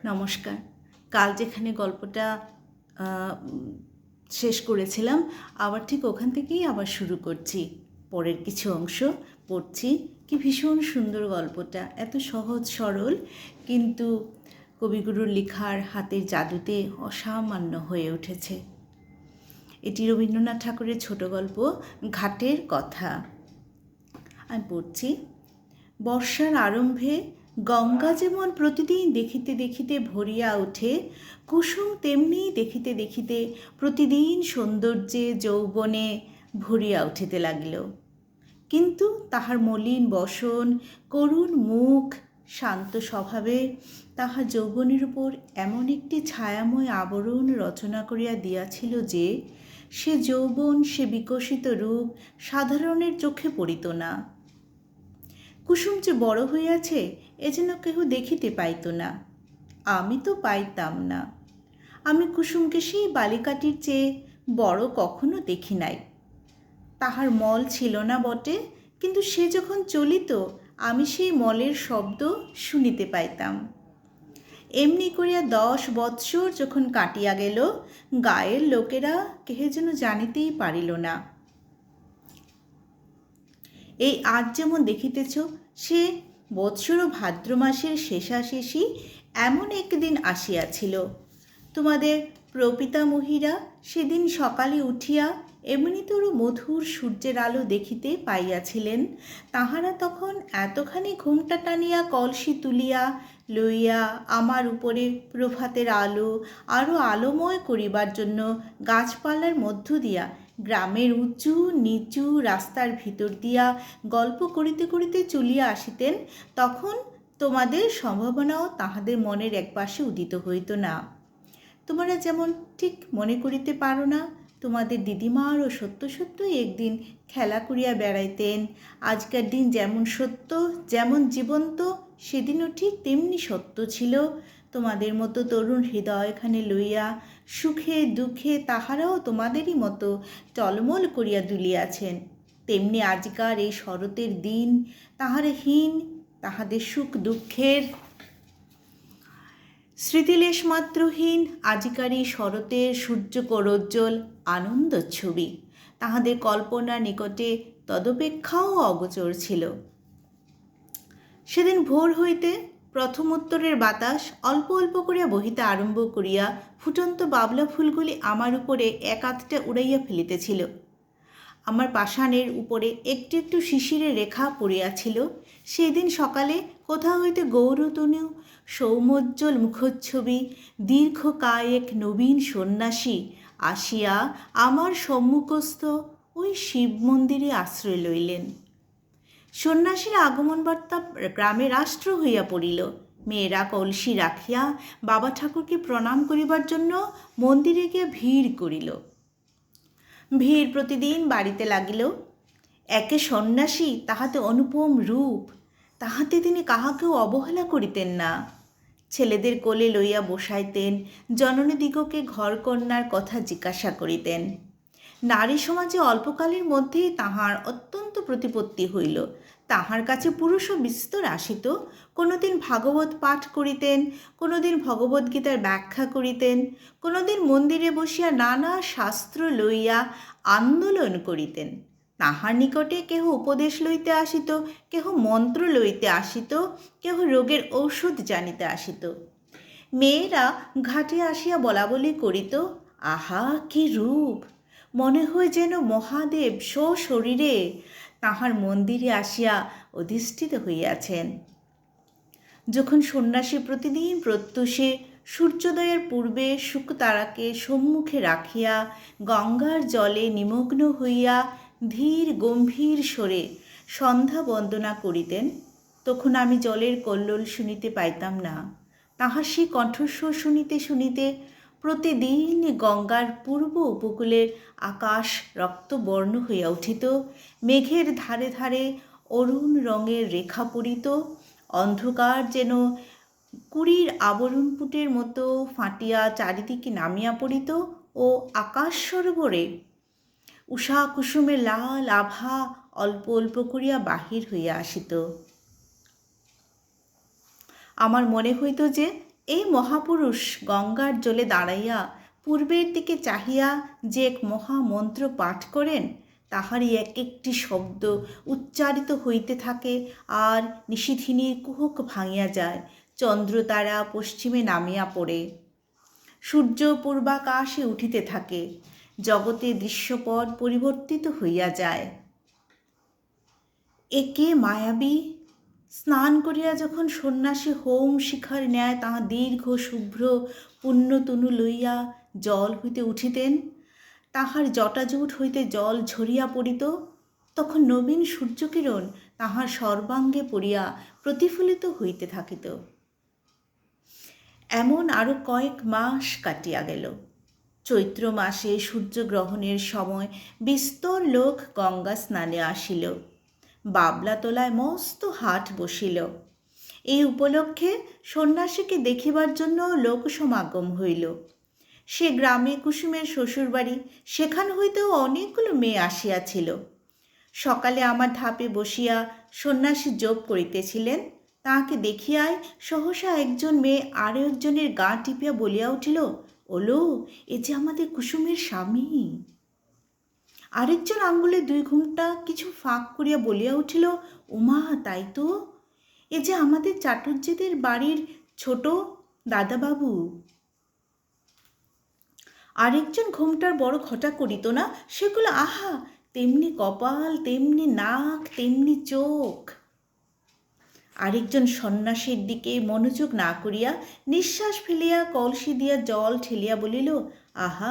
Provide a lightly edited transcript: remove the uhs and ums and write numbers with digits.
নমস্কার। কাল যেখানে গল্পটা শেষ করেছিলাম, আবার ঠিক ওখান থেকেই আবার শুরু করছি। পরের কিছু অংশ পড়ছি। কি ভীষণ সুন্দর গল্পটা, এত সহজ সরল, কিন্তু কবিগুরুর লেখার হাতের জাদুতে অসামান্য হয়ে উঠেছে। এটি রবীন্দ্রনাথ ঠাকুরের ছোট গল্প ঘাটের কথা। আমি পড়ছি। বর্ষার আরম্ভে গঙ্গা যেমন প্রতিদিন দেখিতে দেখিতে ভরিয়া ওঠে, কুসুম তেমনি দেখিতে দেখিতে প্রতিদিন সৌন্দর্যে যৌবনে ভরিয়া উঠিতে লাগিল। কিন্তু তাহার মলিন বসন, করুণ মুখ, শান্ত স্বভাবে তাহার যৌবনের উপর এমন একটি ছায়াময় আবরণ রচনা করিয়া দিয়াছিল যে সে যৌবন, সে বিকশিত রূপ সাধারণের চোখে পড়িত না। কুসুম যে বড় হইয়াছে এ যেন কেহ দেখিতে পাইত না। আমি তো পাইতাম না। আমি কুসুমকে সেই বালিকাটির চেয়ে বড় কখনো দেখি নাই। তাহার মল ছিল না বটে, কিন্তু সে যখন চলিত আমি সেই মলের শব্দ শুনিতে পাইতাম। এমনি করিয়া 10 বৎসর যখন কাটিয়া গেল, গায়ের লোকেরা কেহ যেন জানিতেই পারিল না। এই আজ যেমন দেখিতেছ, সে বৎসর ভাদ্র মাসের শেষাশেষি এমন একদিন আসিয়াছিল। তোমাদের প্রপিতামহীরা সেদিন সকালে উঠিয়া এমনিতর মধুর সূর্যের আলো দেখিতে পাইয়াছিলেন। তাহারা তখন এতখানি ঘোমটা টানিয়া কলসি তুলিয়া লইয়া আমার উপরে প্রভাতের আলো আরও আলোময় করিবার জন্য গাছপালার মধ্য দিয়া গ্রামের উঁচু নিচু রাস্তার ভিতর দিয়া গল্প করিতে করিতে চলিয়া আসিতেন। তখন তোমাদের সম্ভাবনাও তাহাদের মনের একপাশে উদিত হইত না। তোমরা যেমন ঠিক মনে করিতে পারো না, তোমাদের দিদিমারও সত্য সত্যই একদিন খেলা করিয়া বেড়াইতেন। আজকের দিন যেমন সত্য, যেমন জীবন্ত, সেদিনও ঠিক তেমনি সত্য ছিল। তোমাদের মতো তরুণ হৃদয়খানে লইয়া সুখে দুঃখে তাহারাও তোমাদেরই মতো টলমল করিয়া দুলিয়াছেন। তেমনি আজকার এই শরতের দিন তাহারা হীন, তাহাদের সুখ দুঃখের স্মৃতিলেশ মাত্রহীন আজিকার এই শরতের সূর্যকরোজ্জ্বল আনন্দ ছবি তাহাদের কল্পনার নিকটে তদপেক্ষাও অগোচর ছিল। সেদিন ভোর হইতে প্রথম উত্তরের বাতাস অল্প অল্প করিয়া বহিতে আরম্ভ করিয়া ফুটন্ত বাবলা ফুলগুলি আমার উপরে এক আধটা উড়াইয়া ফেলিতেছিল। আমার পাষাণের উপরে একটু একটু শিশিরের রেখা পড়িয়াছিল। সেই দিন সকালে কোথা হইতে গৌরতনু সৌমোজ্জ্বল মুখচ্ছবি দীর্ঘ কায়েক নবীন সন্ন্যাসী আসিয়া আমার সম্মুখস্থ ওই শিব মন্দিরে আশ্রয় লইলেন। সন্ন্যাসীর আগমন বার্তা গ্রামে রাষ্ট্র হইয়া পড়িল। মেয়েরা কলসি রাখিয়া বাবা ঠাকুরকে প্রণাম করিবার জন্য মন্দিরে গিয়া ভিড় করিল। ভিড় প্রতিদিন বাড়িতে লাগিল। একে সন্ন্যাসী, তাহাতে অনুপম রূপ, তাহাতে তিনি কাহাকেও অবহেলা করিতেন না। ছেলেদের কোলে লইয়া বসাইতেন, জননীদিগকে ঘরকন্যার কথা জিজ্ঞাসা করিতেন। নারী সমাজে অল্পকালের মধ্যেই তাহার অত্যন্ত প্রতিপত্তি হইল। তাহার কাছে পুরুষও বিস্তর আসিত। কোনোদিন ভাগবত পাঠ করিতেন, কোনোদিন ভগবদ্গীতার ব্যাখ্যা করিতেন, কোনোদিন মন্দিরে বসিয়া নানা শাস্ত্র লইয়া আন্দোলন করিতেন। তাহার নিকটে কেহ উপদেশ লইতে আসিত, কেহ মন্ত্র লইতে আসিত, কেহ রোগের ঔষধ জানিতে আসিত। মেয়েরা ঘাটে আসিয়া বলাবলি করিত, আহা কি রূপ! মনে হয় যেন মহাদেব সশরীরে তাহার মন্দিরে আসিয়া অধিষ্ঠিত হইয়াছেন। যখন সন্ন্যাসী প্রতিদিন প্রত্যুষে সূর্যোদয়ের পূর্বে শুকতারাকে সম্মুখে রাখিয়া গঙ্গার জলে নিমগ্ন হইয়া ধীর গম্ভীর স্বরে সন্ধ্যা বন্দনা করিতেন, তখন আমি জলের কল্লোল শুনিতে পাইতাম না। তাহার সেই কণ্ঠস্বর শুনিতে শুনিতে প্রতিদিন গঙ্গার পূর্ব উপকূলের আকাশ রক্তবর্ণ হইয়া উঠিত। মেঘের ধারে ধারে অরুণ রঙের রেখা পড়িত। অন্ধকার যেন কুড়ির আবরণপুটের মতো ফাটিয়া চারিদিকে নামিয়া পড়িত ও আকাশ সরোবরে উষা কুসুমের লাল আভা অল্প অল্প করিয়া বাহির হইয়া আসিত। আমার মনে হইত যে এই মহাপুরুষ গঙ্গার জলে দাঁড়াইয়া পূর্বের দিকে চাহিয়া যে এক মহামন্ত্র পাঠ করেন, তাহারই এক একটি শব্দ উচ্চারিত হইতে থাকে, আর নিশিথিনীর কুহক ভাঙিয়া যায়, চন্দ্রতারা পশ্চিমে নামিয়া পড়ে, সূর্য পূর্বাকাশে উঠিতে থাকে, জগতে দৃশ্যপট পরিবর্তিত হইয়া যায়। একে মায়াবী! স্নান করিয়া যখন সন্ন্যাসী হোম শিখার ন্যায় তাহা দীর্ঘ শুভ্র পুণ্যতনু লইয়া জল হইতে উঠিতেন, তাহার জটাজুট হইতে জল ঝরিয়া পড়িত, তখন নবীন সূর্যকিরণ তাহার সর্বাঙ্গে পড়িয়া প্রতিফলিত হইতে থাকিত। এমন আরও কয়েক মাস কাটিয়া গেল। চৈত্র মাসে সূর্যগ্রহণের সময় বিস্তর লোক গঙ্গা স্নানে আসিল। বাবলাতলায় মস্ত হাট বসিল। এই উপলক্ষে সন্ন্যাসীকে দেখিবার জন্য লোক সমাগম হইল। সে গ্রামে কুসুমের শ্বশুরবাড়ি, সেখান হইতেও অনেকগুলো মেয়ে আসিয়াছিল। সকালে আমার ধাপে বসিয়া সন্ন্যাসী জপ করিতেছিলেন, তাহাকে দেখিয়াই সহসা একজন মেয়ে আরও একজনের গা টিপিয়া বলিয়া উঠিল, ওলো, এ যে আমাদের কুসুমের স্বামী। আরেকজন আঙ্গুলে 2 ঘুমটা কিছু ফাঁক করিয়া বলিয়া উঠিল, ওমা, তাই তো, এ যে আমাদের চাটুর্যেদের বাড়ির ছোট দাদাবাবু। আরেকজন ঘুমটার বড় ঘটা করিত না, সেগুলো আহা, তেমনি কপাল, তেমনি নাক, তেমনি চোখ। আরেকজন সন্ন্যাসীর দিকে মনোযোগ না করিয়া নিঃশ্বাস ফেলিয়া কলসি দিয়া জল ঠেলিয়া বলিল, আহা।